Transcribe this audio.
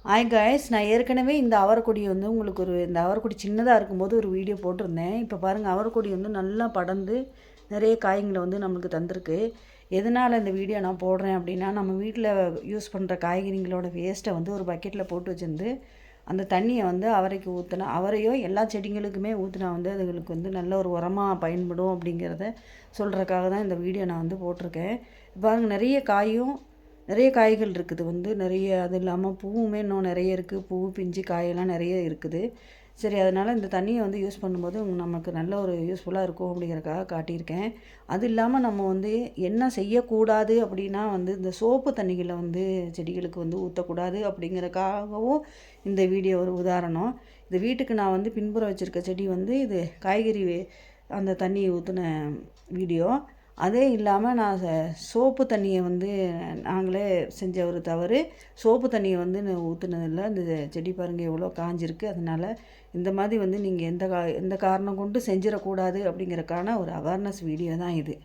Hi guys, நான் ஏற்கனவே இந்த அவரைக்கொடி வந்து உங்களுக்கு இந்த அவரைக்கொடி சின்னதாக இருக்கும்போது ஒரு வீடியோ போட்டிருந்தேன். இப்போ பாருங்கள், அவரைக்கொடி வந்து நல்லா படர்ந்து நிறைய காய்களை வந்து நம்மளுக்கு தந்திருக்கு. எதனால் இந்த வீடியோ நான் போடுறேன் அப்படின்னா, நம்ம வீட்டில் யூஸ் பண்ணுற காய்கறிகளோட வேஸ்ட்டை வந்து ஒரு பக்கெட்டில் போட்டு வச்சுருந்து அந்த தண்ணியை வந்து அவரைக்கு ஊற்றினா, அவரையோ எல்லா செடிங்களுக்குமே ஊற்றினா வந்து அதுங்களுக்கு வந்து நல்ல ஒரு உரமாக பயன்படும் அப்படிங்கிறத சொல்கிறதுக்காக தான் இந்த வீடியோ நான் வந்து போட்டிருக்கேன். பாருங்கள், நிறைய காய்கள் இருக்குது வந்து நிறைய. அது இல்லாமல் பூவுமே இன்னும் நிறைய இருக்குது. பூ பிஞ்சு காயெல்லாம் நிறைய இருக்குது. சரி, அதனால் இந்த தண்ணியை வந்து யூஸ் பண்ணும்போது நமக்கு நல்ல ஒரு யூஸ்ஃபுல்லாக இருக்கும் அப்படிங்கிறக்காக காட்டியிருக்கேன். அது இல்லாமல் நம்ம வந்து என்ன செய்யக்கூடாது அப்படின்னா வந்து இந்த சோப்பு தண்ணிகளை வந்து செடிகளுக்கு வந்து ஊற்றக்கூடாது அப்படிங்கிறக்காகவும் இந்த வீடியோ ஒரு உதாரணம். இந்த வீட்டுக்கு நான் வந்து பின்புறம் வச்சுருக்க செடி வந்து இது காய்கறி அந்த தண்ணியை ஊற்றின வீடியோ. அதே இல்லாமல் நான் சோப்பு தண்ணியை வந்து நாங்களே செஞ்ச ஒரு தவறு. சோப்பு தண்ணியை வந்து ஊற்றுனதில்ல. இந்த செடி பாருங்கள் எவ்வளோ காஞ்சிருக்கு. அதனால் இந்த மாதிரி வந்து நீங்கள் எந்த காரணம் கொண்டு செஞ்சிடக்கூடாது அப்படிங்கிறக்கான ஒரு அவேர்னஸ் வீடியோ தான் இது.